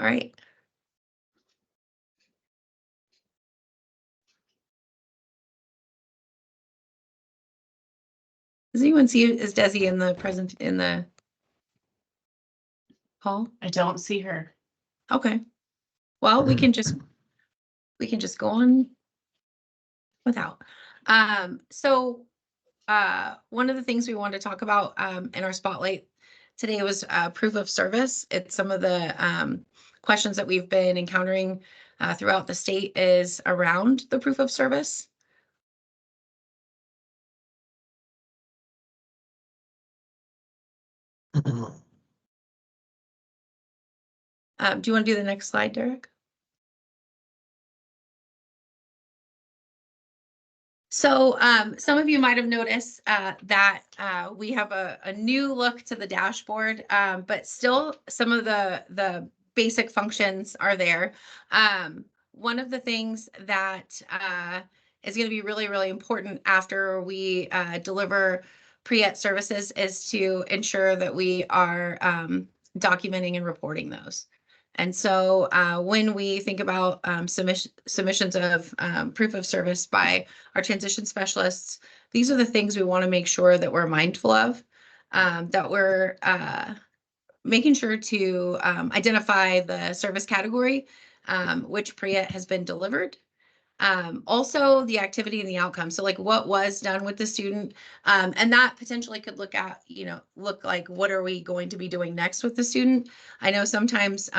All right. Does anyone see, is Desi in the hall? I don't see her. Okay. Well, we can just go on without. So one of the things we wanted to talk about in our spotlight today was proof of service. It's some of the questions that we've been encountering throughout the state is around the proof of service. Do you want to do the next slide, Derek? So some of you might have noticed that we have a new look to the dashboard, but still some of the basic functions are there. One of the things that is going to be really, really important after we deliver pre-ET services is to ensure that we are documenting and reporting those. And so when we think about submissions of proof of service by our transition specialists, these are the things we want to make sure that we're mindful of, that we're making sure to identify the service category, which pre-ET has been delivered. Also the activity and the outcome. So like what was done with the student, and that potentially could look like what are we going to be doing next with the student? I know sometimes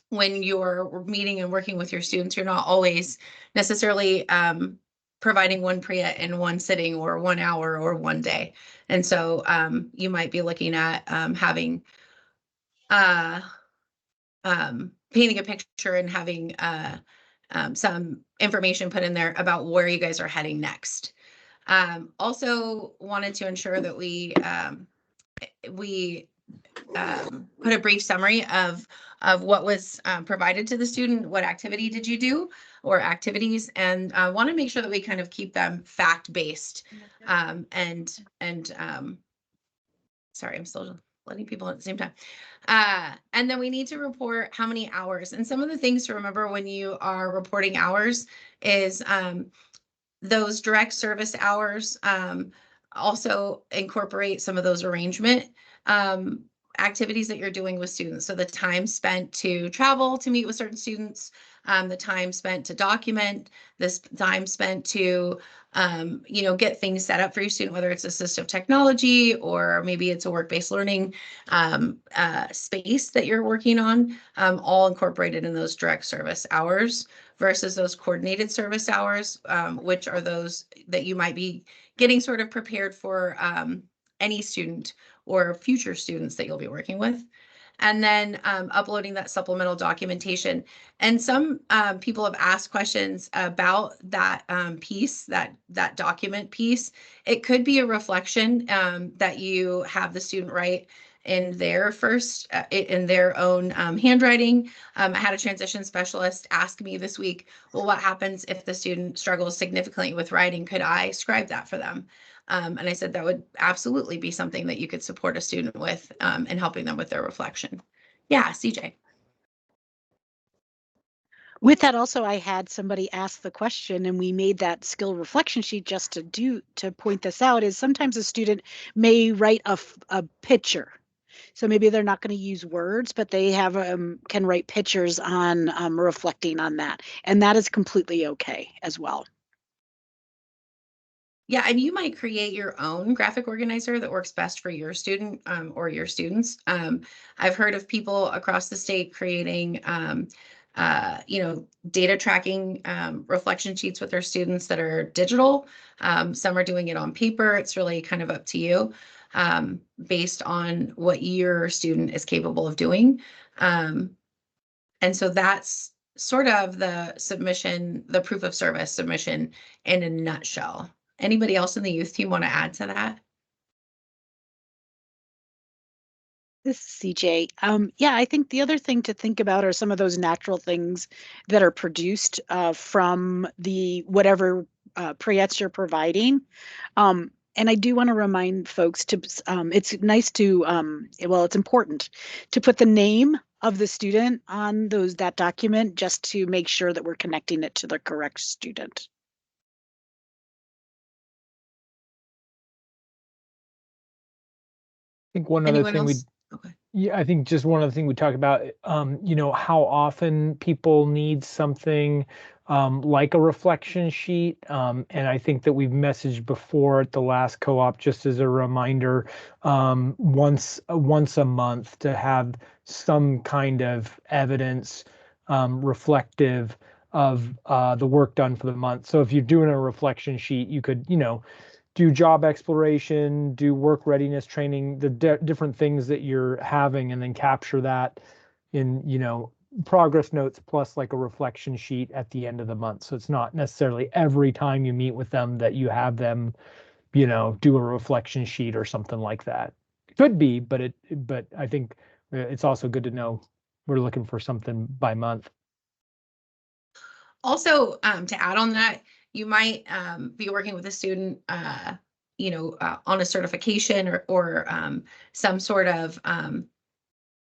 when you're meeting and working with your students, you're not always necessarily providing one pre-ET in one sitting or 1 hour or one day. And so you might be looking at having painting a picture and having some information put in there about where you guys are heading next. Also wanted to ensure that we put a brief summary of what was provided to the student, what activity did you do or activities, and want to make sure that we kind of keep them fact-based. Sorry, I'm still letting people at the same time. And then we need to report how many hours. And some of the things to remember when you are reporting hours is those direct service hours also incorporate some of those arrangement activities that you're doing with students. So the time spent to travel to meet with certain students, the time spent to document, this time spent to get things set up for your student, whether it's assistive technology or maybe it's a work-based learning space that you're working on, all incorporated in those direct service hours versus those coordinated service hours, which are those that you might be getting sort of prepared for any student or future students that you'll be working with. And then uploading that supplemental documentation. And some people have asked questions about that piece, that document piece. It could be a reflection that you have the student write in their in their own handwriting. I had a transition specialist ask me this week, well, what happens if the student struggles significantly with writing? Could I scribe that for them? And I said that would absolutely be something that you could support a student with in helping them with their reflection. Yeah, CJ. With that also, I had somebody ask the question and we made that skill reflection sheet just to point this out, is sometimes a student may write a picture. So maybe they're not going to use words, but they have can write pictures on reflecting on that. And that is completely okay as well. Yeah, and you might create your own graphic organizer that works best for your student or your students. I've heard of people across the state creating data tracking reflection sheets with their students that are digital. Some are doing it on paper. It's really kind of up to you based on what your student is capable of doing. And so that's sort of the submission, the proof of service submission in a nutshell. Anybody else in the youth team want to add to that? This is CJ. Yeah, I think the other thing to think about are some of those natural things that are produced from the whatever pre-ETs you're providing. And I do want to remind folks to, it's nice to, well, it's important to put the name of the student on that document, just to make sure that we're connecting it to the correct student. I think one other Anyone thing we else? Okay. Yeah, I think just one other thing we talked about, how often people need something like a reflection sheet. And I think that we've messaged before at the last co-op, just as a reminder, once a month to have some kind of evidence reflective of the work done for the month. So if you're doing a reflection sheet, you could, do job exploration, do work readiness training, the different things that you're having, and then capture that in, progress notes plus like a reflection sheet at the end of the month. So it's not necessarily every time you meet with them that you have them, do a reflection sheet or something like that. It could be, but I think it's also good to know we're looking for something by month. Also, to add on that, you might be working with a student, on a certification or some sort of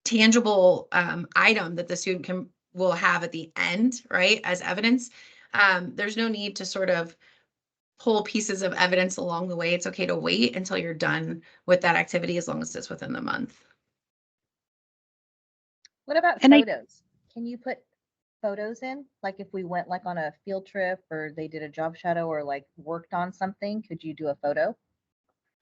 tangible item that the student will have at the end, right, as evidence. There's no need to sort of pull pieces of evidence along the way. It's okay to wait until you're done with that activity, as long as it's within the month. What about And photos? Can you put photos in? Like if we went like on a field trip or they did a job shadow or like worked on something, could you do a photo?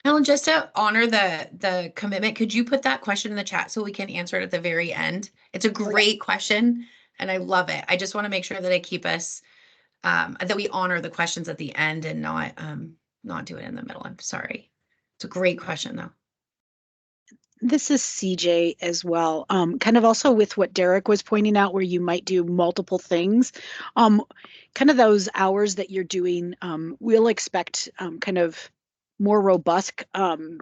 Ellen, just to honor the commitment, could you put that question in the chat so we can answer it at the very end? It's a great question and I love it. I just want to make sure that I keep us that we honor the questions at the end and not do it in the middle. I'm sorry. It's a great question though. This is CJ as well. Kind of also with what Derek was pointing out, where you might do multiple things. Kind of those hours that you're doing, we'll expect kind of more robust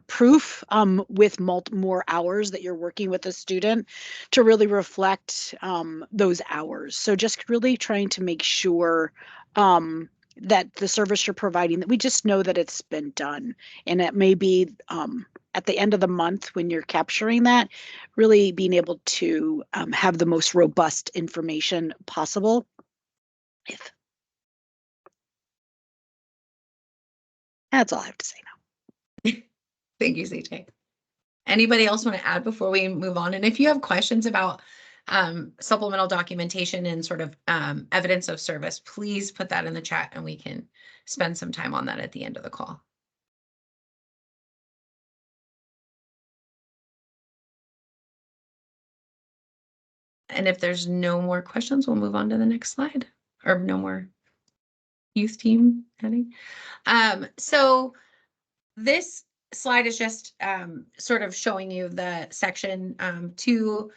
proof with more hours that you're working with a student to really reflect those hours. So just really trying to make sure that the service you're providing, that we just know that it's been done. And it may be at the end of the month when you're capturing that, really being able to have the most robust information possible. That's all I have to say now. Thank you, CJ. Anybody else want to add before we move on? And if you have questions about supplemental documentation and sort of evidence of service, please put that in the chat and we can spend some time on that at the end of the call. And if there's no more questions, we'll move on to the next slide, or no more youth team heading. So this slide is just sort of showing you the section to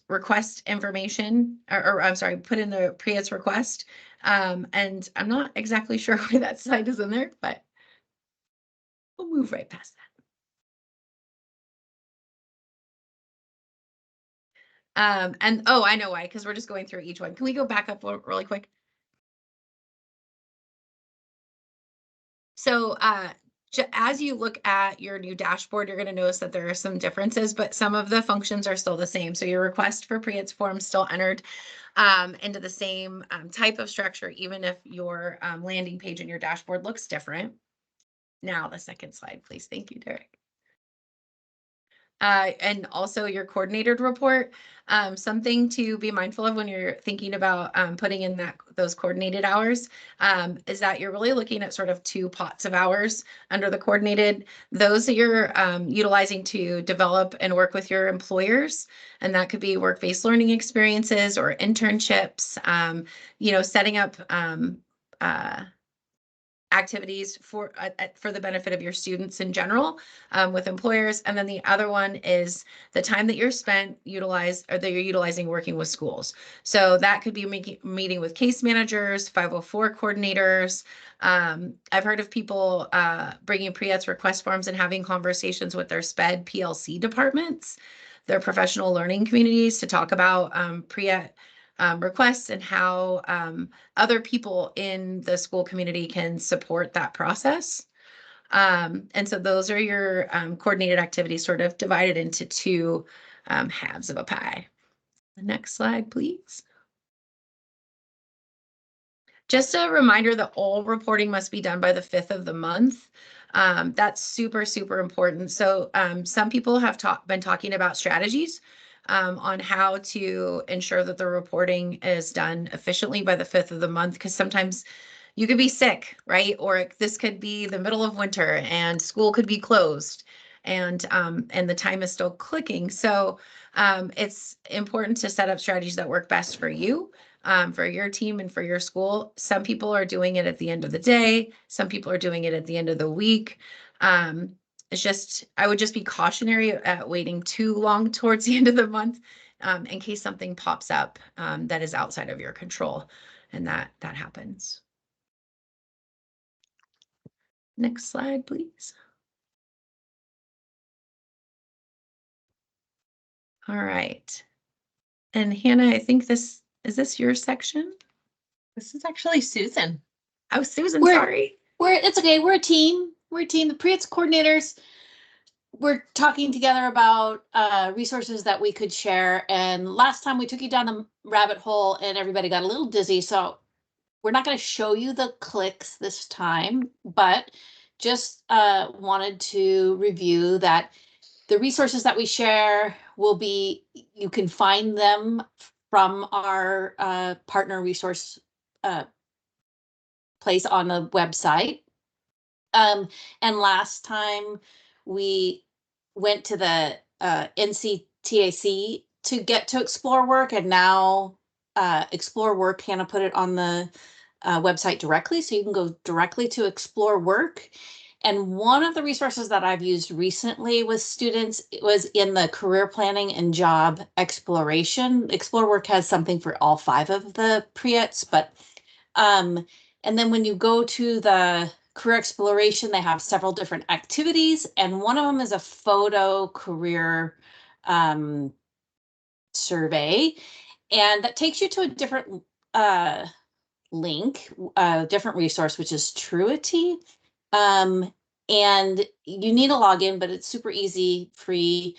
request information, or I'm sorry, put in the PREATS request. And I'm not exactly sure where that slide is in there, but we'll move right past that. And oh, I know why, because we're just going through each one. Can we go back up really quick? So as you look at your new dashboard, you're going to notice that there are some differences, but some of the functions are still the same. So your request for PREATS form still entered into the same type of structure, even if your landing page in your dashboard looks different. Now the second slide, please. Thank you, Derek. And also your coordinated report. Something to be mindful of when you're thinking about putting in those coordinated hours is that you're really looking at sort of two pots of hours under the coordinated. Those that you're utilizing to develop and work with your employers, and that could be work-based learning experiences or internships, setting up activities for the benefit of your students in general with employers. And then the other one is the time that you're utilizing working with schools. So that could be meeting with case managers, 504 coordinators. I've heard of people bringing PREATS request forms and having conversations with their SPED PLC departments, their professional learning communities, to talk about PREAT requests and how other people in the school community can support that process. And so those are your coordinated activities, sort of divided into two halves of a pie. The next slide, please. Just a reminder that all reporting must be done by the 5th of the month. That's super, super important. So some people have been talking about strategies on how to ensure that the reporting is done efficiently by the 5th of the month, because sometimes you could be sick, right? Or this could be the middle of winter and school could be closed, and the time is still clicking. So it's important to set up strategies that work best for you, for your team and for your school. Some people are doing it at the end of the day. Some people are doing it at the end of the week. I would just be cautionary at waiting too long towards the end of the month, in case something pops up that is outside of your control, and that happens. Next slide, please. All right. And Hannah, I think is this your section? This is actually Susan. Oh, Susan, We're- sorry. It's okay. We're a team. The pre-eds coordinators. We're talking together about resources that we could share. And last time we took you down the rabbit hole and everybody got a little dizzy. So we're not going to show you the clicks this time, but just wanted to review that the resources that we share will be, you can find them from our partner resource place on the website. And last time we went to the NCTAC to get to Explore Work, and now Explore Work, Hannah put it on the website directly, so you can go directly to Explore Work. And one of the resources that I've used recently with students was in the career planning and job exploration. Explore Work has something for all 5 of the pre-eds, but and then when you go to the career exploration, they have several different activities, and one of them is a photo career survey, and that takes you to a different link, a different resource, which is Truity. And you need a login, but it's super easy, free.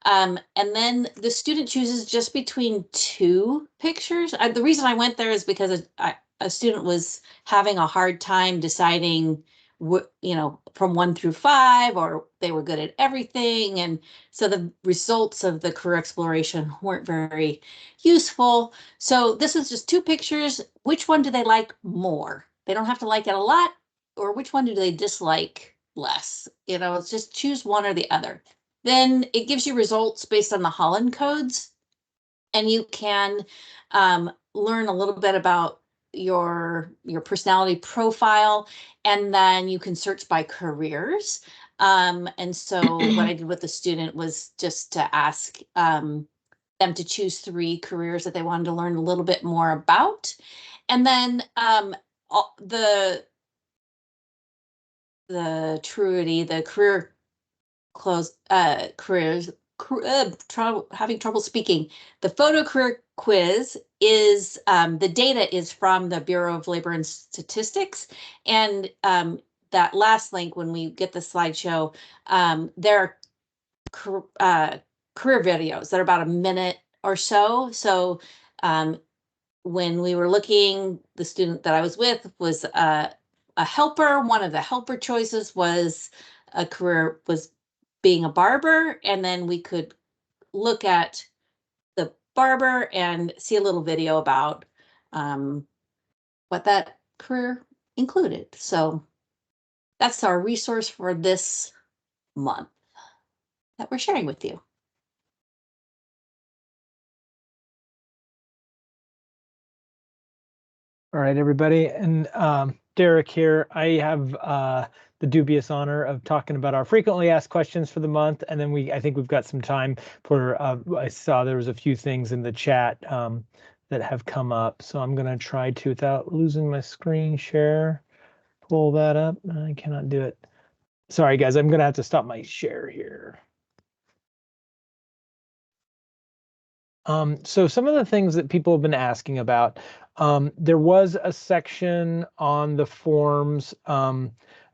And then the student chooses just between 2 pictures. The reason I went there is because a student was having a hard time deciding what, from 1 through 5, or they were good at everything. And so the results of the career exploration weren't very useful. So this is just 2 pictures. Which one do they like more? They don't have to like it a lot. Or which one do they dislike less? It's just choose one or the other. Then it gives you results based on the Holland codes, and you can learn a little bit about your personality profile, and then you can search by careers. And so what I did with the student was just to ask them to choose 3 careers that they wanted to learn a little bit more about. And then the Truity, the career careers, having trouble speaking. The photo career quiz is, the data is from the Bureau of Labor and Statistics. And that last link, when we get the slideshow, there are career videos that are about a minute or so. So when we were looking, the student that I was with was a helper. One of the helper choices was being a barber, and then we could look at the barber and see a little video about what that career included. So that's our resource for this month that we're sharing with you. All right, everybody. And Derek here. I have the dubious honor of talking about our frequently asked questions for the month. And then I think we've got some time for, I saw there was a few things in the chat that have come up. So I'm going to try to, without losing my screen share, pull that up. I cannot do it. Sorry, guys, I'm going to have to stop my share here. So some of the things that people have been asking about, there was a section on the forms.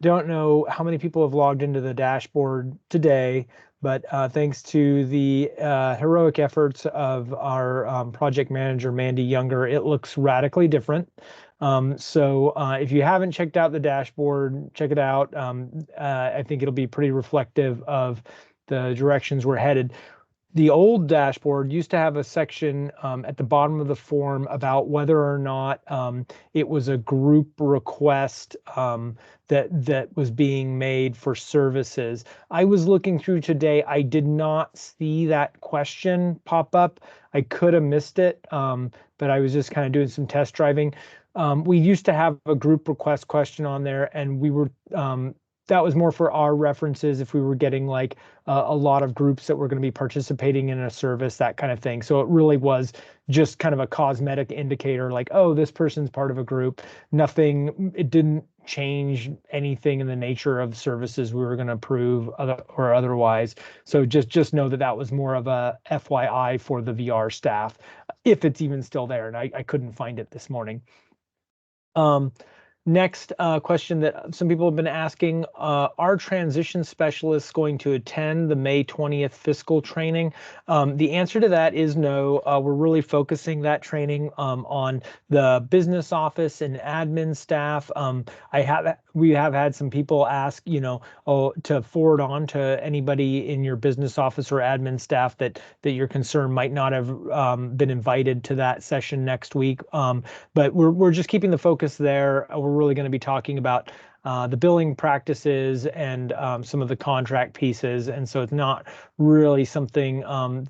Don't know how many people have logged into the dashboard today, but thanks to the heroic efforts of our project manager, Mandy Younger, it looks radically different. So if you haven't checked out the dashboard, check it out. I think it'll be pretty reflective of the directions we're headed. The old dashboard used to have a section at the bottom of the form about whether or not it was a group request that was being made for services. I was looking through today. I did not see that question pop up. I could have missed it, but I was just kind of doing some test driving. We used to have a group request question on there, and we were that was more for our references if we were getting like a lot of groups that were going to be participating in a service, that kind of thing. So it really was just kind of a cosmetic indicator like, oh, this person's part of a group. Nothing, it didn't change anything in the nature of services we were going to approve or otherwise. So just know that that was more of a FYI for the VR staff, if it's even still there. And I couldn't find it this morning. Next question that some people have been asking, are transition specialists going to attend the May 20th fiscal training? The answer to that is no. We're really focusing that training on the business office and admin staff. We have had some people ask, to forward on to anybody in your business office or admin staff that you're concerned might not have been invited to that session next week. But we're just keeping the focus there. We're really going to be talking about the billing practices and some of the contract pieces. And so it's not really something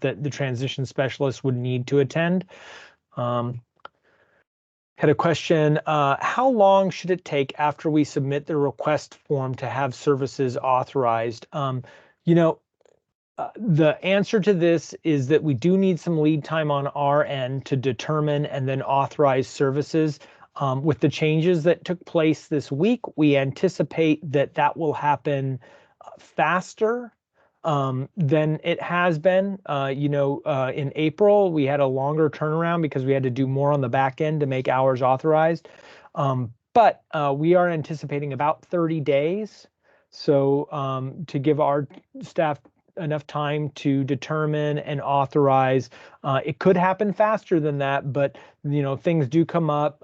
that the transition specialist would need to attend. Had a question, how long should it take after we submit the request form to have services authorized? The answer to this is that we do need some lead time on our end to determine and then authorize services. With the changes that took place this week, we anticipate that will happen faster than it has been. In April, we had a longer turnaround because we had to do more on the back end to make hours authorized. But we are anticipating about 30 days. So to give our staff enough time to determine and authorize. It could happen faster than that, but things do come up.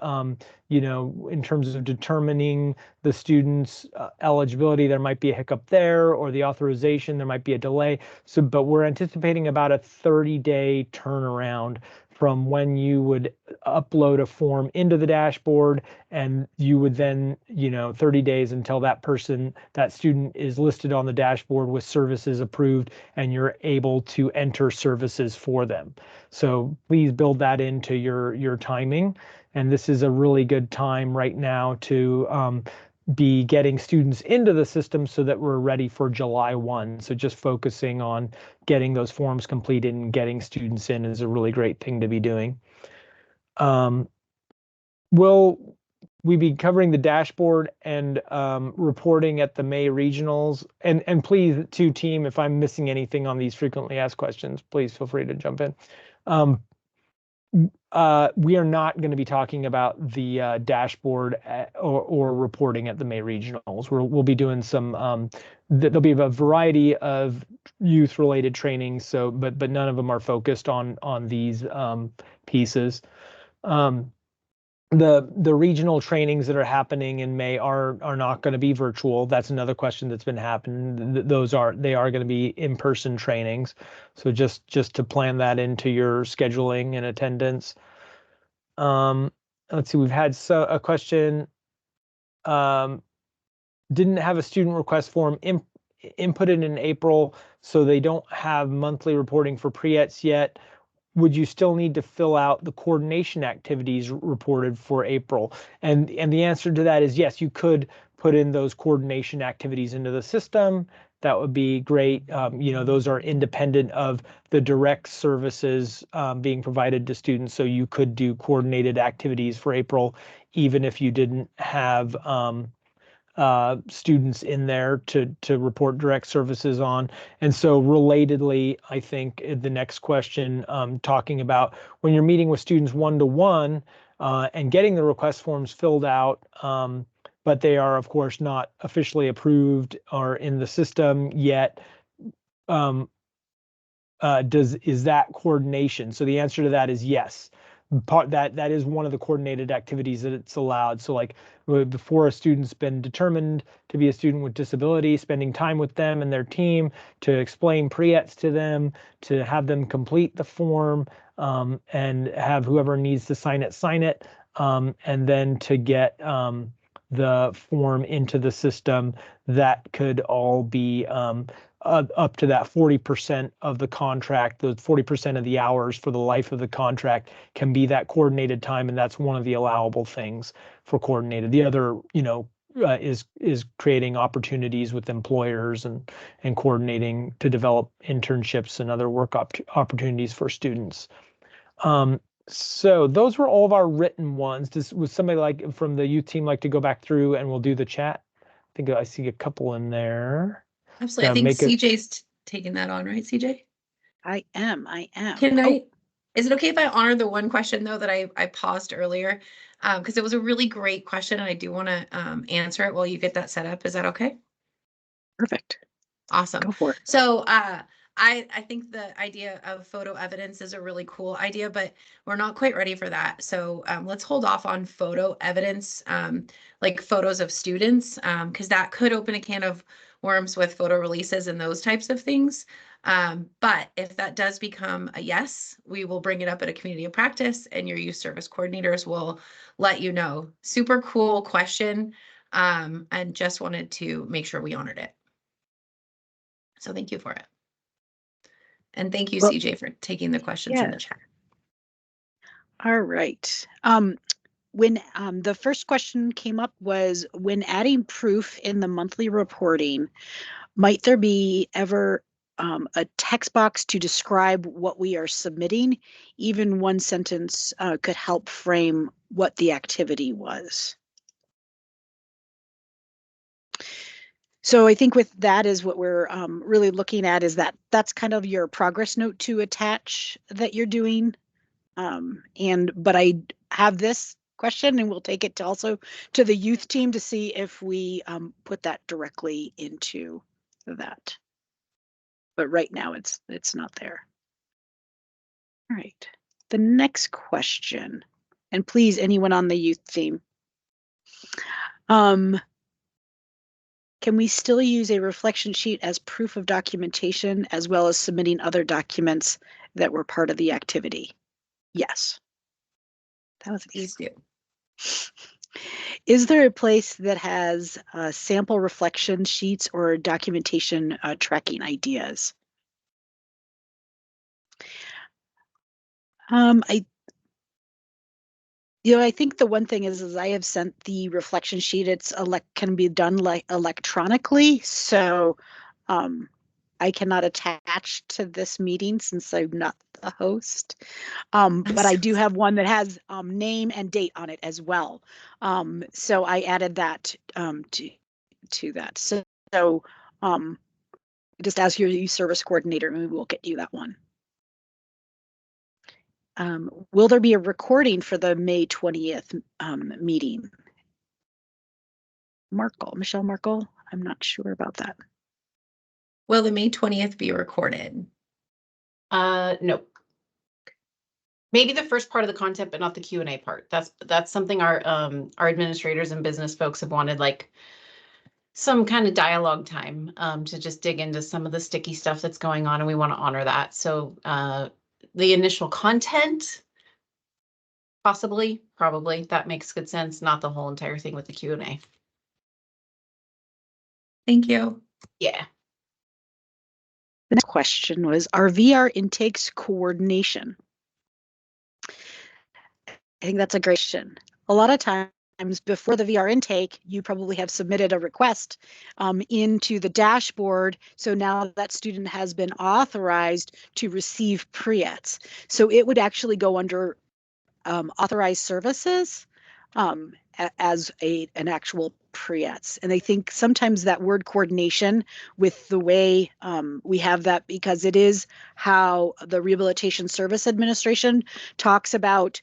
In terms of determining the student's eligibility, there might be a hiccup there, or the authorization, there might be a delay. But we're anticipating about a 30-day turnaround from when you would upload a form into the dashboard, and you would then, 30 days until that student is listed on the dashboard with services approved, and you're able to enter services for them. So please build that into your timing. And this is a really good time right now to be getting students into the system so that we're ready for July 1. So just focusing on getting those forms completed and getting students in is a really great thing to be doing. Will we be covering the dashboard and reporting at the May regionals? And please, to team, if I'm missing anything on these frequently asked questions, please feel free to jump in. We are not going to be talking about the dashboard or reporting at the May regionals. We'll be doing some, there'll be a variety of youth-related trainings, but none of them are focused on these pieces. The regional trainings that are happening in May are not going to be virtual. That's another question that's been happening. They are going to be in-person trainings. So just to plan that into your scheduling and attendance. Let's see, we've had a question. Didn't have a student request form inputted in April, so they don't have monthly reporting for pre-ETs yet. Would you still need to fill out the coordination activities reported for April? And the answer to that is yes, you could put in those coordination activities into the system. That would be great. Those are independent of the direct services being provided to students. So you could do coordinated activities for April, even if you didn't have students in there to report direct services on. And so relatedly, I think the next question, talking about when you're meeting with students one-to-one and getting the request forms filled out, but they are of course not officially approved or in the system yet, is that coordination? So the answer to that is yes. That is one of the coordinated activities that it's allowed. So like before a student's been determined to be a student with disability, spending time with them and their team to explain pre-ets to them, to have them complete the form, and have whoever needs to sign it, and then to get the form into the system. That could all be up to that 40% of the contract, the 40% of the hours for the life of the contract can be that coordinated time, and that's one of the allowable things for coordinated. The other, is creating opportunities with employers and coordinating to develop internships and other work opportunities for students. So those were all of our written ones. Would somebody like from the youth team like to go back through and we'll do the chat? I think I see a couple in there. Absolutely. I think CJ's taking that on, right, CJ? I am. Can I, is it okay if I honor the one question though that I paused earlier? Because it was a really great question and I do want to answer it while you get that set up. Is that okay? Perfect. Awesome. Go for it. So I think the idea of photo evidence is a really cool idea, but we're not quite ready for that. So let's hold off on photo evidence, like photos of students, because that could open a can of worms with photo releases and those types of things. But if that does become a yes, we will bring it up at a community of practice and your youth service coordinators will let you know. Super cool question. And just wanted to make sure we honored it. So thank you for it. And thank you, CJ, for taking the questions in the chat. All right. When the first question came up was, when adding proof in the monthly reporting, might there be ever a text box to describe what we are submitting? Even one sentence could help frame what the activity was. So I think with that is what we're really looking at, is that's kind of your progress note to attach that you're doing. But I have this question and we'll take it to also to the youth team to see if we put that directly into that. But right now it's not there. All right, the next question, and please anyone on the youth team, can we still use a reflection sheet as proof of documentation as well as submitting other documents that were part of the activity? Yes. That was Please do. Is there a place that has sample reflection sheets or documentation tracking ideas? I think the one thing is I have sent the reflection sheet. It's can be done electronically, so I cannot attach to this meeting since I'm not the host. But I do have one that has name and date on it as well. So I added that to that. So just ask your youth service coordinator and we'll get you that one. Will there be a recording for the May 20th meeting? Michelle Markle, I'm not sure about that. Will the May 20th be recorded? No. Maybe the first part of the content, but not the Q&A part. That's something our administrators and business folks have wanted, like some kind of dialogue time to just dig into some of the sticky stuff that's going on, and we want to honor that. So the initial content, possibly, probably, that makes good sense. Not the whole entire thing with the Q&A. Thank you. Yeah. The next question was, are VR intakes coordination? I think that's a great question. A lot of times before the VR intake, you probably have submitted a request into the dashboard. So now that student has been authorized to receive pre-ets. So it would actually go under authorized services as an actual pre-ets. And I think sometimes that word coordination with the way we have that, because it is how the Rehabilitation Service Administration talks about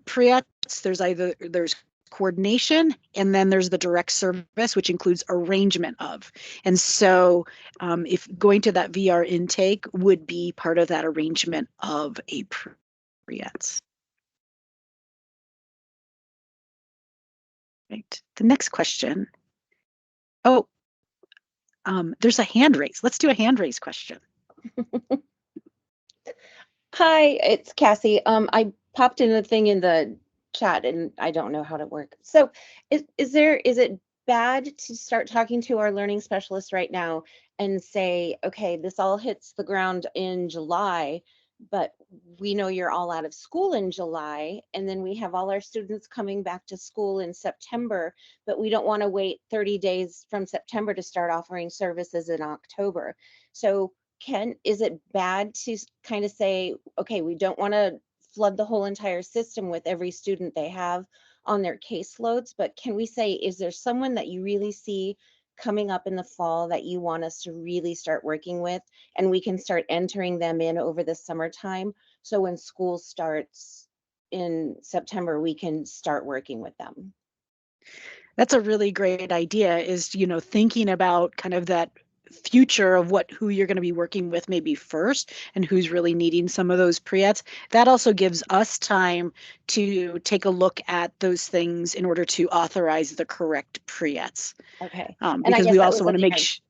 pre-ets. There's coordination, and then there's the direct service, which includes arrangement of. And so if going to that VR intake would be part of that arrangement of a PREETS. Right. The next question. Oh, there's a hand raise. Let's do a hand raise question. Hi, it's Cassie. I popped in a thing in the chat and I don't know how to work. So is it bad to start talking to our learning specialist right now and say, okay, this all hits the ground in July, but we know you're all out of school in July, and then we have all our students coming back to school in September, but we don't want to wait 30 days from September to start offering services in October. So is it bad to kind of say, okay, we don't want to flood the whole entire system with every student they have on their caseloads, but can we say, is there someone that you really see coming up in the fall that you want us to really start working with, and we can start entering them in over the summertime, so when school starts in September, we can start working with them? That's a really great idea, is, thinking about kind of that future of who you're going to be working with maybe first and who's really needing some of those PREETS. That also gives us time to take a look at those things in order to authorize the correct PREETS. Okay. Because we also want to make sure.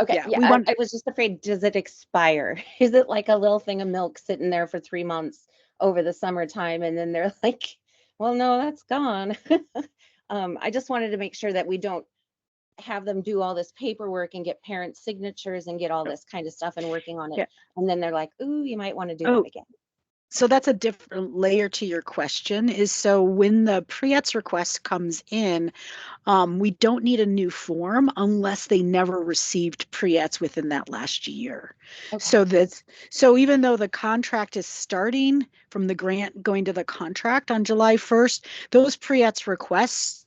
Okay. Yeah. I was just afraid, does it expire? Is it like a little thing of milk sitting there for 3 months over the summertime, and then they're like, well, no, that's gone. I just wanted to make sure that we don't have them do all this paperwork and get parent signatures and get all this kind of stuff and working on it. Yeah. And then they're like, ooh, you might want to do that again. So that's a different layer to your question, is so when the PREETS request comes in, we don't need a new form unless they never received PREETS within that last year. Okay. So even though the contract is starting from the grant going to the contract on July 1st, those PREETS requests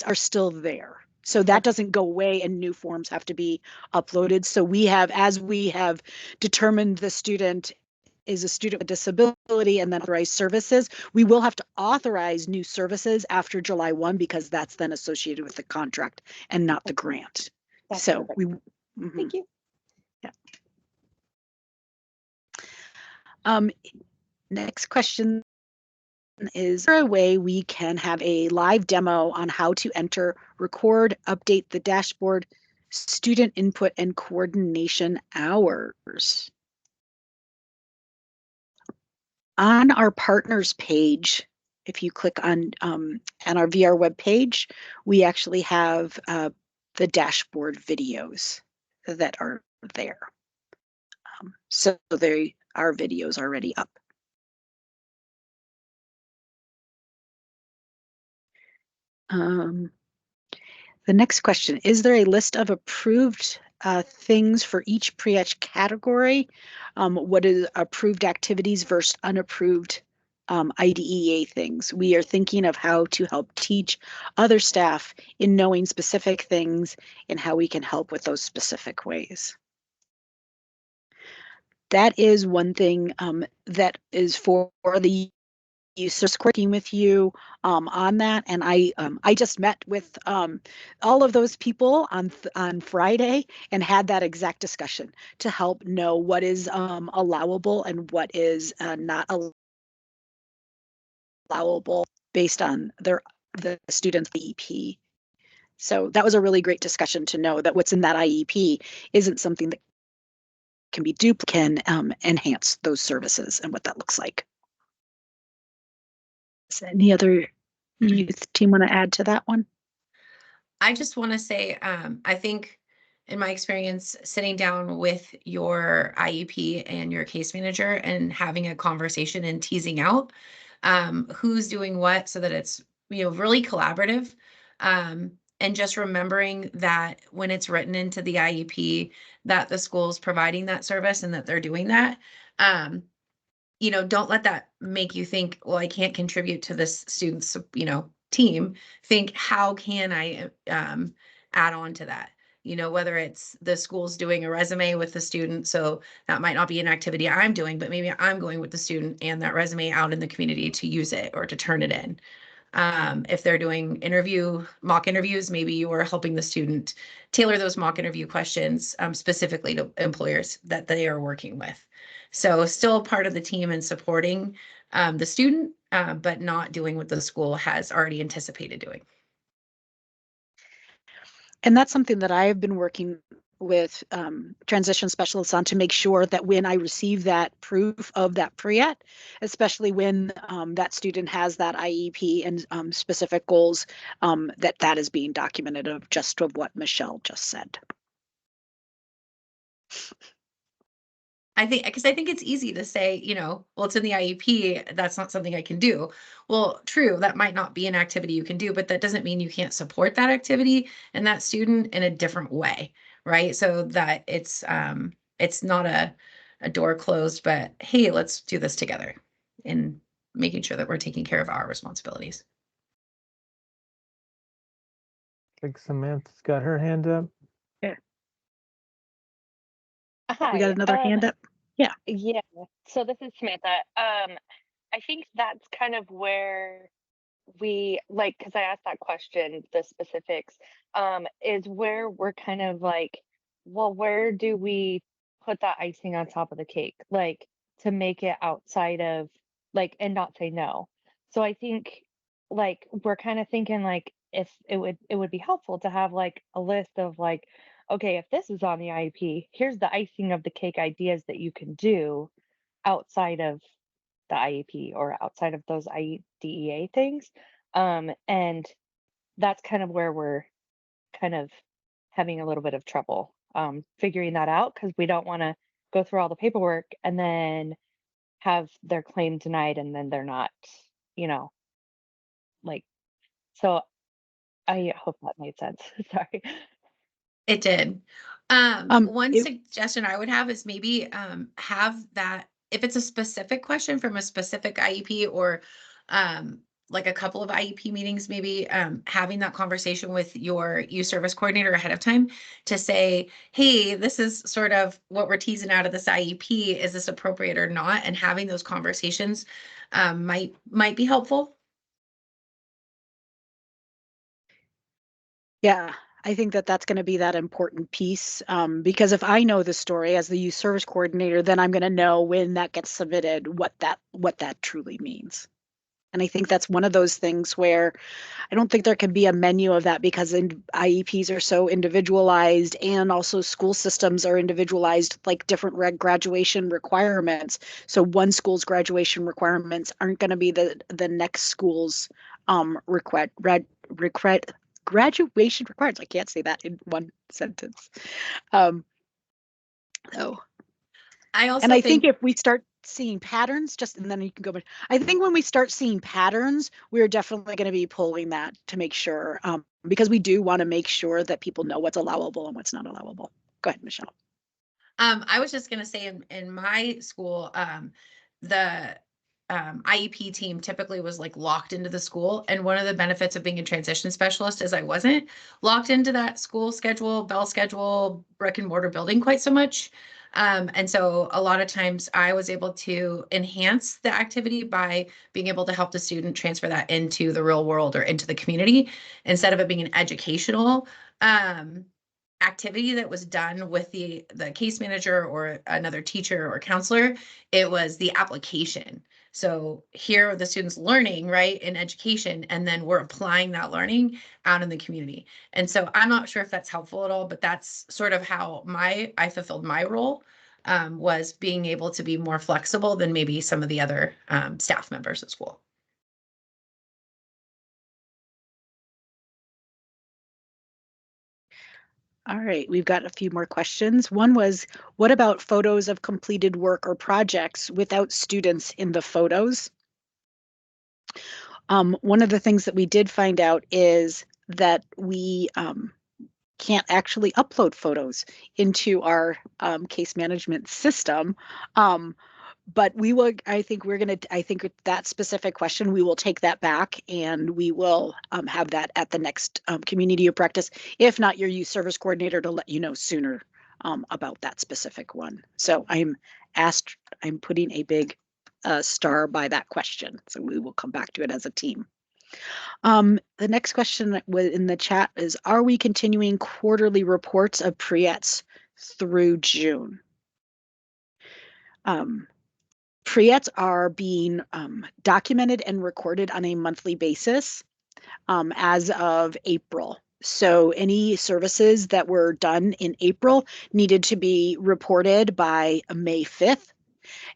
are still there. So that doesn't go away and new forms have to be uploaded. So as we have determined the student is a student with disability and then authorized services, we will have to authorize new services after July 1, because that's then associated with the contract and not the grant. That's so perfect. Thank you. Yeah. Next question. Is there a way we can have a live demo on how to enter, record, update the dashboard, student input, and coordination hours? On our partners page, if you click on our VR web page, we actually have the dashboard videos that are there. So they are videos already up. The next question, is there a list of approved things for each PREETS category? What is approved activities versus unapproved IDEA things? We are thinking of how to help teach other staff in knowing specific things and how we can help with those specific ways. That is one thing that is for the working with you on that, and I just met with all of those people on Friday and had that exact discussion to help know what is allowable and what is not allowable based on the student's IEP. So that was a really great discussion to know that what's in that IEP isn't something that can be duplicated, can enhance those services and what that looks like. Does any other youth team want to add to that one? I just want to say, I think in my experience, sitting down with your IEP and your case manager and having a conversation and teasing out who's doing what so that it's, really collaborative. And just remembering that when it's written into the IEP that the school is providing that service and that they're doing that. Don't let that make you think, well, I can't contribute to this student's, team. Think, how can I add on to that? Whether it's the school's doing a resume with the student, so that might not be an activity I'm doing, but maybe I'm going with the student and that resume out in the community to use it or to turn it in. If they're doing mock interviews, maybe you are helping the student tailor those mock interview questions specifically to employers that they are working with. So still part of the team and supporting the student, but not doing what the school has already anticipated doing. And that's something that I have been working with transition specialists on to make sure that when I receive that proof of that pre-ET, especially when that student has that IEP and specific goals, that is being documented of what Michelle just said. I think it's easy to say, well, it's in the IEP, that's not something I can do. Well, true, that might not be an activity you can do, but that doesn't mean you can't support that activity and that student in a different way, right? So that it's not a door closed, but hey, let's do this together in making sure that we're taking care of our responsibilities. I think Samantha's got her hand up. We got another hand up. Yeah. So this is Samantha. I think that's kind of where we because I asked that question, the specifics, is where we're kind of like, well, where do we put that icing on top of the cake, to make it outside of and not say no. So I think we're kind of thinking if it would be helpful to have a list of okay, if this is on the IEP, here's the icing of the cake ideas that you can do outside of the IEP or outside of those IDEA things. And that's kind of where we're kind of having a little bit of trouble figuring that out, because we don't want to go through all the paperwork and then have their claim denied and then they're not, so I hope that made sense. Sorry. It did. One suggestion I would have is maybe have that, if it's a specific question from a specific IEP or a couple of IEP meetings, maybe having that conversation with your youth service coordinator ahead of time to say, hey, this is sort of what we're teasing out of this IEP. Is this appropriate or not? And having those conversations might be helpful. Yeah, I think that's going to be that important piece, because if I know the story as the youth service coordinator, then I'm going to know when that gets submitted what that truly means. And I think that's one of those things where I don't think there can be a menu of that, because IEPs are so individualized, and also school systems are individualized, like different graduation requirements. So one school's graduation requirements aren't going to be the next school's graduation requirements. I can't say that in one sentence. I think if we start seeing patterns, and then you can go back. I think when we start seeing patterns, we're definitely going to be pulling that to make sure, because we do want to make sure that people know what's allowable and what's not allowable. Go ahead, Michelle. I was just going to say in my school, the IEP team typically was locked into the school. And one of the benefits of being a transition specialist is I wasn't locked into that school schedule, bell schedule, brick and mortar building quite so much. And so a lot of times I was able to enhance the activity by being able to help the student transfer that into the real world or into the community, instead of it being an educational activity that was done with the case manager or another teacher or counselor. It was the application. So here are the students learning, right, in education, and then we're applying that learning out in the community. And so I'm not sure if that's helpful at all, but that's sort of how I fulfilled my role, was being able to be more flexible than maybe some of the other staff members at school. All right, we've got a few more questions. One was, what about photos of completed work or projects without students in the photos? One of the things that we did find out is that we can't actually upload photos into our case management system. But we will, I think that specific question, we will take that back and we will have that at the next community of practice, if not your youth service coordinator, to let you know sooner about that specific one. So I'm putting a big star by that question. So we will come back to it as a team. The next question in the chat is, are we continuing quarterly reports of pre-ETs through June? Pre-ETs are being documented and recorded on a monthly basis as of April. So any services that were done in April needed to be reported by May 5th,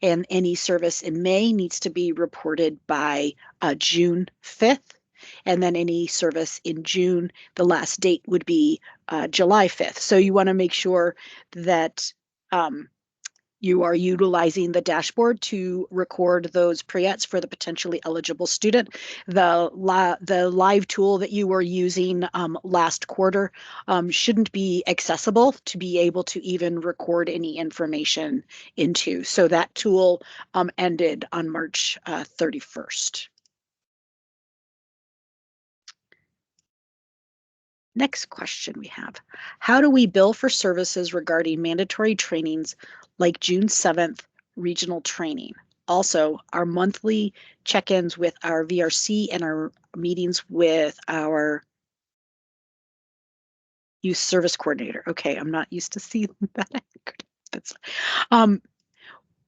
and any service in May needs to be reported by June 5th. And then any service in June, the last date would be July 5th. So you want to make sure that you are utilizing the dashboard to record those pre-ETs for the potentially eligible student. The live tool that you were using last quarter shouldn't be accessible to be able to even record any information into. So that tool ended on March 31st. Next question we have, how do we bill for services regarding mandatory trainings like June 7th regional training? Also, our monthly check-ins with our VRC and our meetings with our youth service coordinator. Okay, I'm not used to seeing that. That's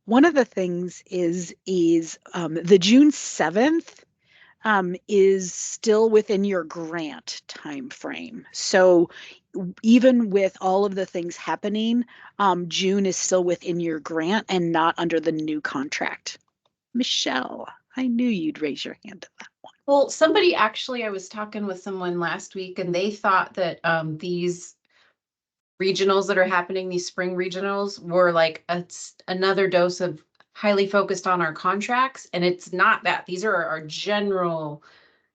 one of the things is the June 7th is still within your grant time frame. So even with all of the things happening, June is still within your grant and not under the new contract. Michelle, I knew you'd raise your hand to that one. Well, somebody actually, I was talking with someone last week and they thought that these regionals that are happening, these spring regionals, were like another dose of highly focused on our contracts, and it's not that. These are our general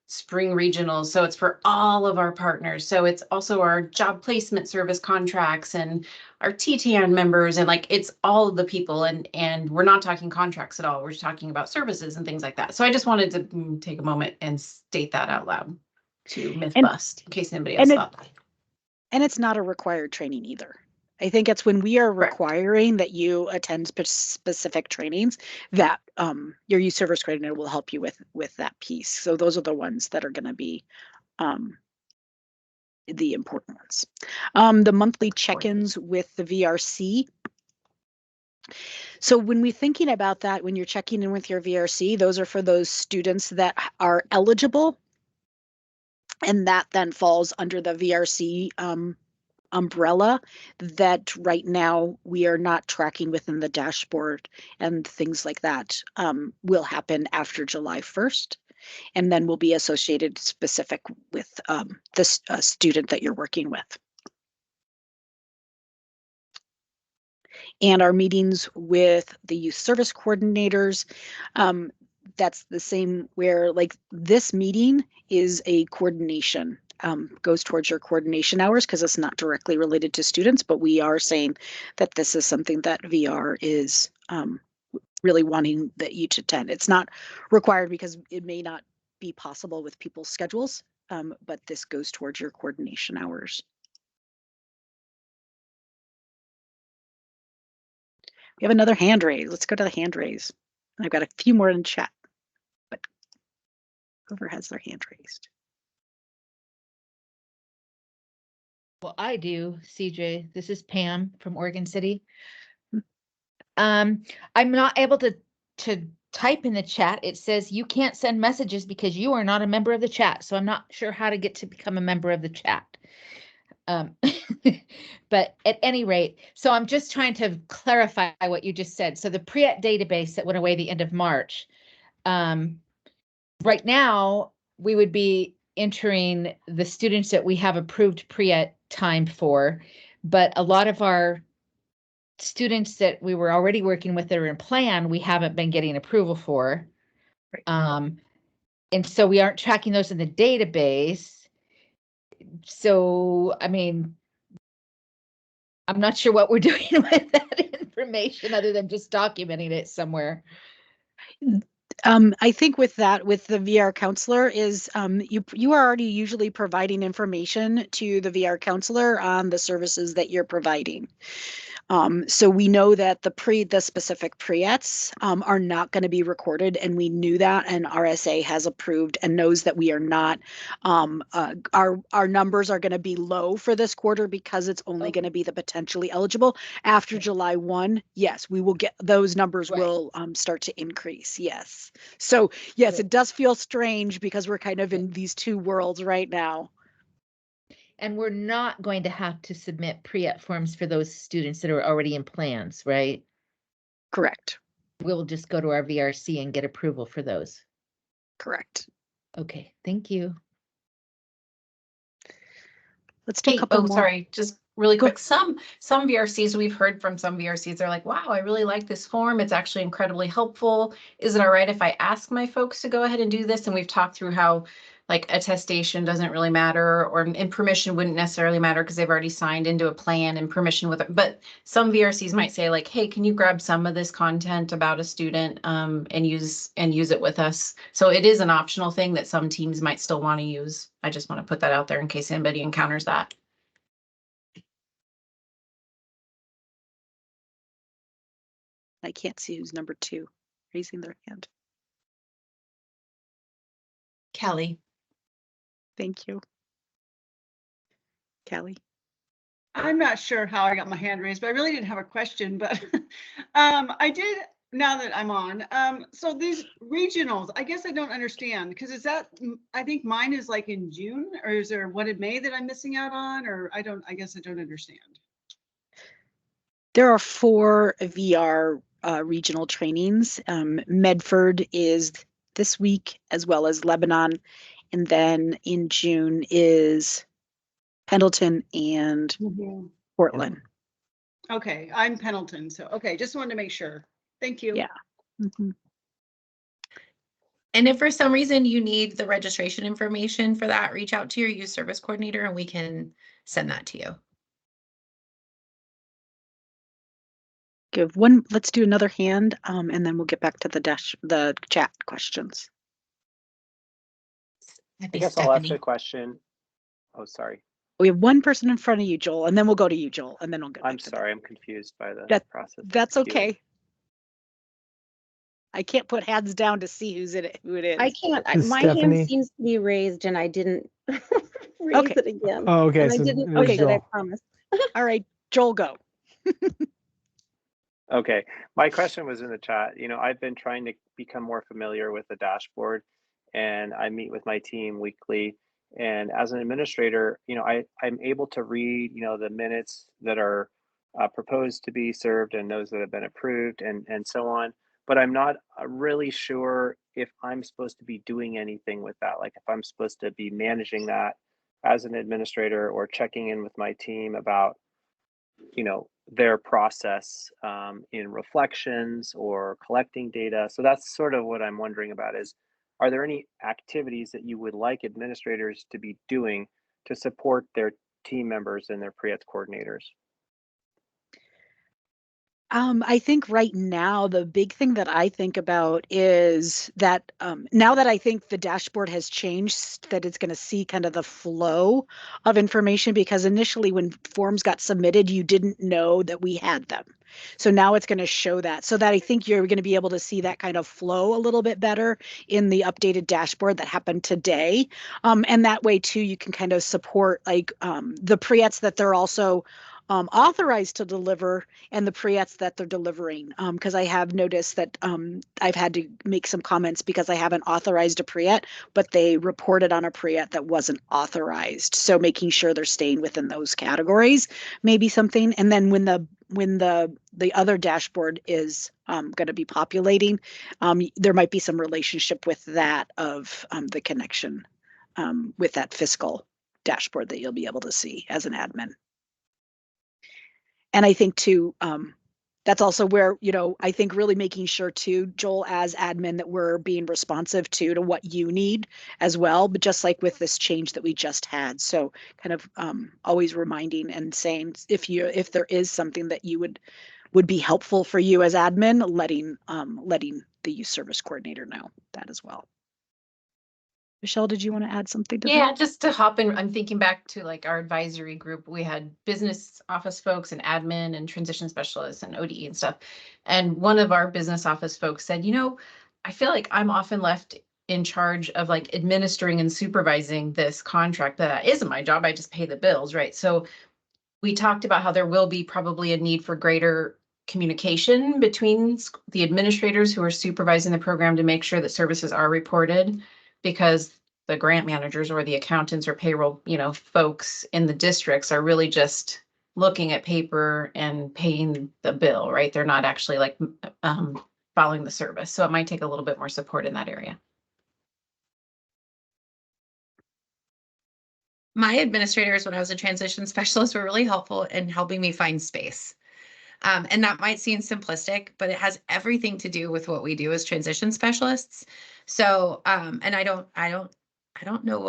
spring regionals, so it's for all of our partners. So it's also our job placement service contracts and our TTN members, and like it's all of the people, and we're not talking contracts at all. We're talking about services and things like that. So I just wanted to take a moment and state that out loud to myth bust in case anybody else thought that. And it's not a required training either. I think it's when we are requiring that you attend specific trainings that your youth service coordinator will help you with that piece. So those are the ones that are going to be the important ones. The monthly check-ins with the VRC. So when we're thinking about that, when you're checking in with your VRC, those are for those students that are eligible. And that then falls under the VRC umbrella that right now we are not tracking within the dashboard, and things like that will happen after July 1st, and then will be associated specific with the student that you're working with. And our meetings with the youth service coordinators, that's the same, where like this meeting is a coordination, goes towards your coordination hours because it's not directly related to students, but we are saying that this is something that VR is really wanting that you to attend. It's not required because it may not be possible with people's schedules, but this goes towards your coordination hours. We have another hand raise. Let's go to the hand raise. I've got a few more in chat, but whoever has their hand raised. Well, I do, CJ. This is Pam from Oregon City. I'm not able to type in the chat. It says you can't send messages because you are not a member of the chat. So I'm not sure how to get to become a member of the chat. But at any rate, so I'm just trying to clarify what you just said. So the pre-ET database that went away the end of March, right now we would be entering the students that we have approved pre-ET time for, but a lot of our students that we were already working with that are in plan, we haven't been getting approval for. And so we aren't tracking those in the database. So, I mean, I'm not sure what we're doing with that information other than just documenting it somewhere. I think with that, with the VR counselor is you are already usually providing information to the VR counselor on the services that you're providing. So we know that the specific preets are not going to be recorded, and we knew that, and RSA has approved and knows that we are not. Our numbers are going to be low for this quarter because it's only going to be the potentially eligible. After July 1, yes, we will get those numbers Right. will start to increase. Yes. So yes, Good. it does feel strange because we're kind of in these two worlds right now. And we're not going to have to submit pre-app forms for those students that are already in plans, right? Correct. We'll just go to our VRC and get approval for those. Correct. Okay, thank you. Let's do a Hey, couple oh, more. sorry, just really Go- quick. Some VRCs, we've heard from some VRCs, they're like, wow, I really like this form. It's actually incredibly helpful. Is it all right if I ask my folks to go ahead and do this? And we've talked through how like attestation doesn't really matter, or and permission wouldn't necessarily matter because they've already signed into a plan and permission with it. But some VRCs might say like, hey, can you grab some of this content about a student and use it with us? So it is an optional thing that some teams might still want to use. I just want to put that out there in case anybody encounters that. I can't see who's number 2 raising their hand. Kelly. Thank you. Kelly. I'm not sure how I got my hand raised, but I really didn't have a question, but I did now that I'm on. So these regionals, I guess I don't understand, because is that, I think mine is like in June, or is there one in May that I'm missing out on, or I guess I don't understand. There are 4 VR regional trainings. Medford is this week, as well as Lebanon. And then in June is Pendleton and Portland. Okay, I'm Pendleton, so okay, just wanted to make sure. Thank you. Yeah. Mhm. And if for some reason you need the registration information for that, reach out to your youth service coordinator and we can send that to you. Give one, let's do another hand, and then we'll get back to the chat questions. That'd I be guess I'll ask Stephanie. a question. Oh, sorry. We have one person in front of you, Joel, and then we'll go to you, Joel, and then we'll get I'm back to sorry. I'm confused by the That- process. That's Excuse me. okay. I can't put hands down to see who it is. I can't, This is my Stephanie. hand seems to be raised and I didn't raise Okay. it again. Oh, okay. And I So didn't there's push it, I Joel. promise. All right, Joel, go. Okay. My question was in the chat. You know, I've been trying to become more familiar with the dashboard, and I meet with my team weekly. And as an administrator, you know, I'm able to read, you know, the minutes that are proposed to be served and those that have been approved and so on. But I'm not really sure if I'm supposed to be doing anything with that. Like if I'm supposed to be managing that as an administrator or checking in with my team about, you know, their process in reflections or collecting data. So that's sort of what I'm wondering about is, are there any activities that you would like administrators to be doing to support their team members and their pre-ed coordinators? I think right now, the big thing that I think about is that now that I think the dashboard has changed, that it's going to see kind of the flow of information, because initially when forms got submitted, you didn't know that we had them. So now it's going to show that, so that I think you're going to be able to see that kind of flow a little bit better in the updated dashboard that happened today. And that way too, you can kind of support like the pre-ets that they're also authorized to deliver and the pre-ets that they're delivering. Because I have noticed that I've had to make some comments because I haven't authorized a pre-et, but they reported on a pre-et that wasn't authorized. So making sure they're staying within those categories, maybe something. And then when the other dashboard is going to be populating, there might be some relationship with that of the connection with that fiscal dashboard that you'll be able to see as an admin. And I think too, that's also where, you know, I think really making sure too, Joel, as admin, that we're being responsive to what you need as well, but just like with this change that we just had. So kind of always reminding and saying if there is something that you would be helpful for you as admin, letting the youth service coordinator know that as well. Michelle, did you want to add something to that? Yeah, just to hop in, I'm thinking back to like our advisory group. We had business office folks and admin and transition specialists and ODE and stuff. And one of our business office folks said, I feel like I'm often left in charge of like administering and supervising this contract. That isn't my job. I just pay the bills, right? So we talked about how there will be probably a need for greater communication between the administrators who are supervising the program to make sure that services are reported, because the grant managers or the accountants or payroll, folks in the districts are really just looking at paper and paying the bill, right? They're not actually like following the service. So it might take a little bit more support in that area. My administrators, when I was a transition specialist, were really helpful in helping me find space. And that might seem simplistic, but it has everything to do with what we do as transition specialists. So, and I don't know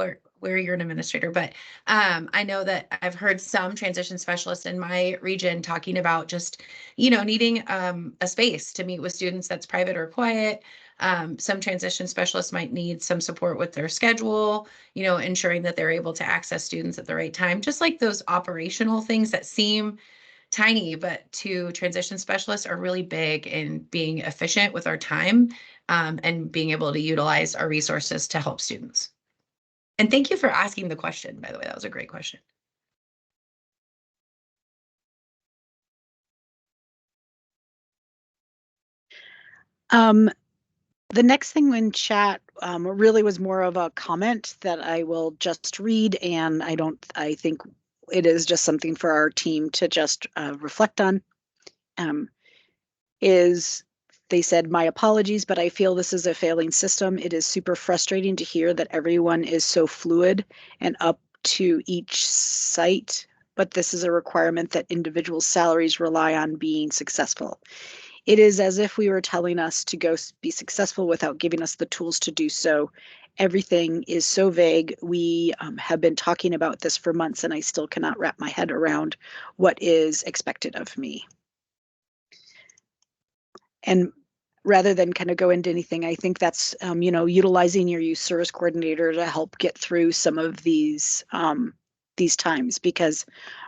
where you're an administrator, but I know that I've heard some transition specialists in my region talking about just, needing a space to meet with students that's private or quiet. Some transition specialists might need some support with their schedule, ensuring that they're able to access students at the right time, just like those operational things that seem tiny, but to transition specialists are really big in being efficient with our time and being able to utilize our resources to help students. And thank you for asking the question, by the way. That was a great question. The next thing in chat really was more of a comment that I will just read, and I think it is just something for our team to just reflect on. They said, "My apologies, but I feel this is a failing system. It is super frustrating to hear that everyone is so fluid and up to each site, but this is a requirement that individual salaries rely on being successful. It is as if we were telling us to go be successful without giving us the tools to do so. Everything is so vague. We have been talking about this for months, and I still cannot wrap my head around what is expected of me." And rather than kind of go into anything, I think that's, utilizing your youth service coordinator to help get through some of these times, because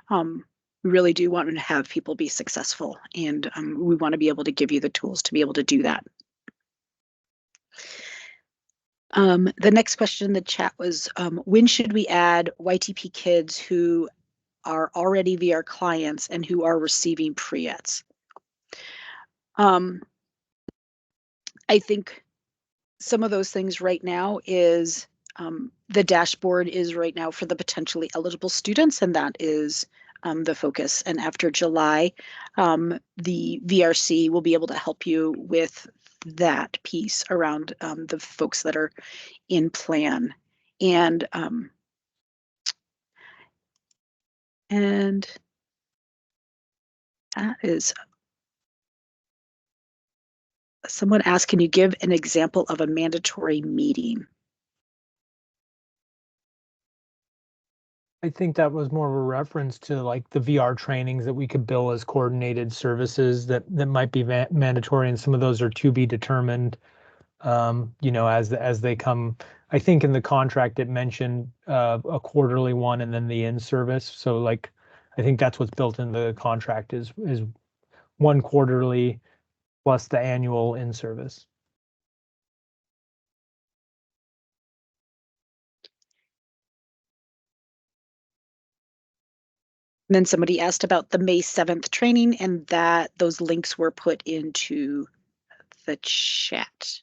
we really do want to have people be successful, and we want to be able to give you the tools to be able to do that. The next question in the chat was, when should we add YTP kids who are already VR clients and who are receiving pre-ETs? I think some of those things right now is the dashboard is right now for the potentially eligible students, and that is the focus. And after July, the VRC will be able to help you with that piece around the folks that are in plan. And that is, someone asked, can you give an example of a mandatory meeting? I think that was more of a reference to like the VR trainings that we could bill as coordinated services that might be mandatory, and some of those are to be determined, as they come. I think in the contract it mentioned a quarterly one and then the in-service. So like, I think that's what's built in the contract is one quarterly plus the annual in-service. And then somebody asked about the May 7th training, and that those links were put into the chat.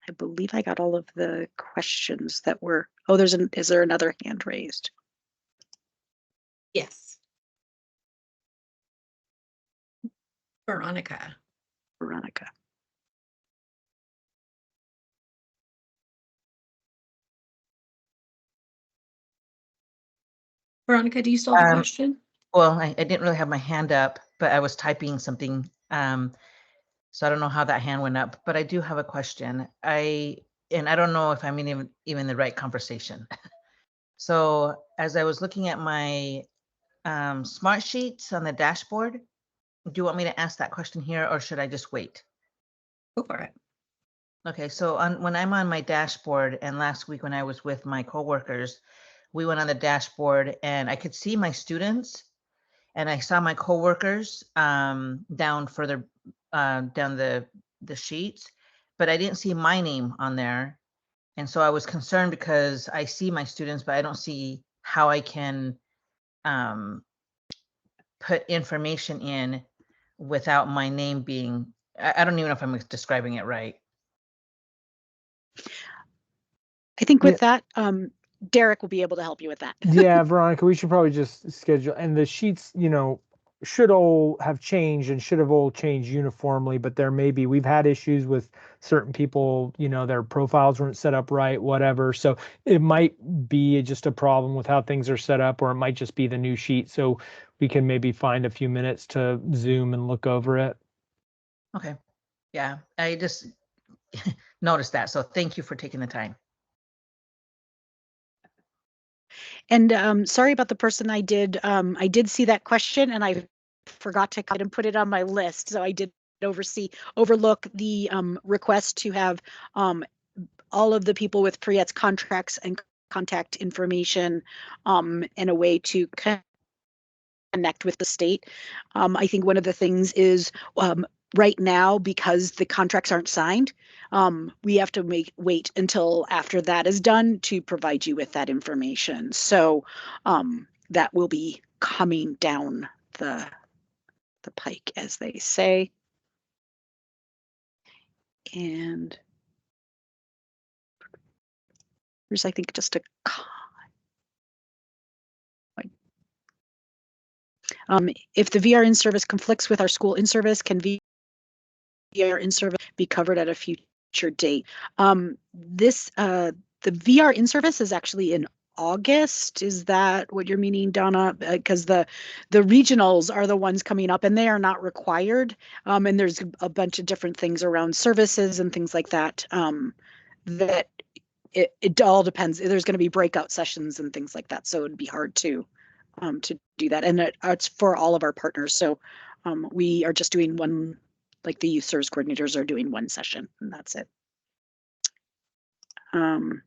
I believe I got all of the questions that were, is there another hand raised? Yes. Veronica. Veronica, do you still have a question? Well, I didn't really have my hand up, but I was typing something. So I don't know how that hand went up, but I do have a question. And I don't know if I'm even in the right conversation. So as I was looking at my smart sheets on the dashboard, do you want me to ask that question here, or should I just wait? Go for it. Okay, so when I'm on my dashboard, and last week when I was with my coworkers, we went on the dashboard and I could see my students and I saw my coworkers down further down the sheets, but I didn't see my name on there. And so I was concerned because I see my students, but I don't see how I can put information in without my name being, I don't even know if I'm describing it right. I think Yeah. with that, Derek will be able to help you with that. Yeah, Veronica, we should probably just schedule, and the sheets, should all have changed and should have all changed uniformly, but there may be, we've had issues with certain people, their profiles weren't set up right, whatever. So it might be just a problem with how things are set up, or it might just be the new sheet. So we can maybe find a few minutes to Zoom and look over it. Okay. Yeah, I just noticed that. So thank you for taking the time. And sorry about the person I did see that question and I forgot to cut and put it on my list. So I did overlook the request to have all of the people with Priett's contracts and contact information in a way to connect with the state. I think one of the things is right now, because the contracts aren't signed, we have to wait until after that is done to provide you with that information. So that will be coming down the pike, as they say. And there's, I think, just a if the VR in-service conflicts with our school in-service, can VR in-service be covered at a future date? The VR in-service is actually in August. Is that what you're meaning, Donna? Because the regionals are the ones coming up and they are not required. And there's a bunch of different things around services and things like that. That it all depends. There's going to be breakout sessions and things like that. So it'd be hard to do that. And it's for all of our partners. So we are just doing one, like the youth service coordinators are doing one session and that's it. The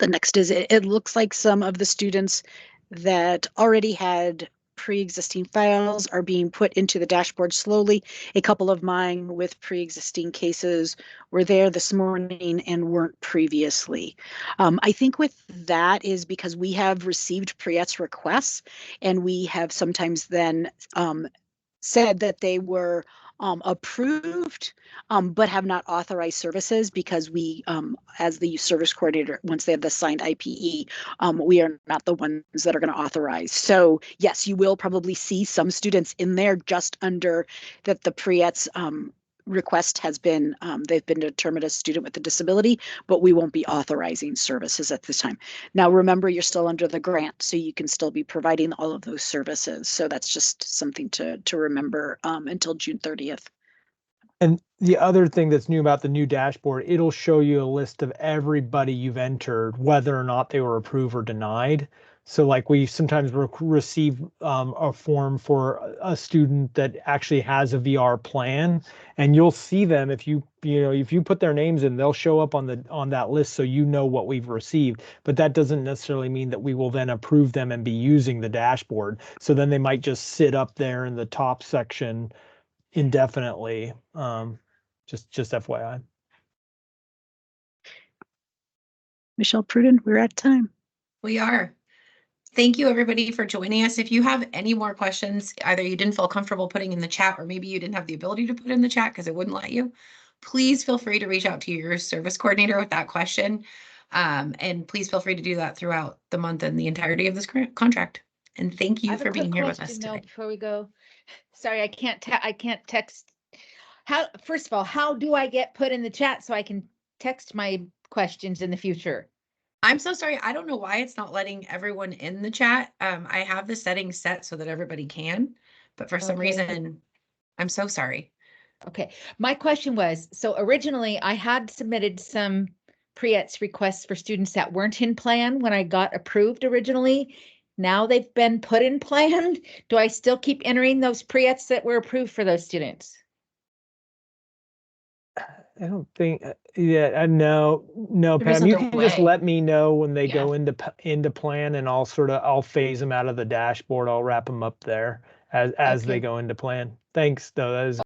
next is, it looks like some of the students that already had pre-existing files are being put into the dashboard slowly. A couple of mine with pre-existing cases were there this morning and weren't previously. I think with that is because we have received Priett's requests and we have sometimes then said that they were approved, but have not authorized services because we, as the youth service coordinator, once they have the signed IPE, we are not the ones that are going to authorize. So yes, you will probably see some students in there just under that the Priett's request has been, they've been determined a student with a disability, but we won't be authorizing services at this time. Now, remember, you're still under the grant, so you can still be providing all of those services. So that's just something to remember until June 30th. And the other thing that's new about the new dashboard, it'll show you a list of everybody you've entered, whether or not they were approved or denied. So like we sometimes receive a form for a student that actually has a VR plan, and you'll see them if you put their names in, they'll show up on that list, so you know what we've received. But that doesn't necessarily mean that we will then approve them and be using the dashboard. So then they might just sit up there in the top section indefinitely. Just FYI. Michelle Pruden, we're at time. We are. Thank you, everybody, for joining us. If you have any more questions, either you didn't feel comfortable putting in the chat, or maybe you didn't have the ability to put in the chat because it wouldn't let you, please feel free to reach out to your service coordinator with that question. And please feel free to do that throughout the month and the entirety of this contract. And thank you for being here with us today. Before we go, sorry, I can't text. First of all, how do I get put in the chat so I can text my questions in the future? I'm so sorry. I don't know why it's not letting everyone in the chat. I have the settings set so that everybody can, but for some reason, I'm so sorry. Okay. My question was, so originally I had submitted some Priett's requests for students that weren't in plan when I got approved originally. Now they've been put in plan. Do I still keep entering those Priett's that were approved for those students? I don't think, yeah, no, There Pam, isn't you a can just way. let me know when they Yeah. go into plan, and I'll phase them out of the dashboard. I'll wrap them up there as they Okay. go into plan. Thanks, though. That is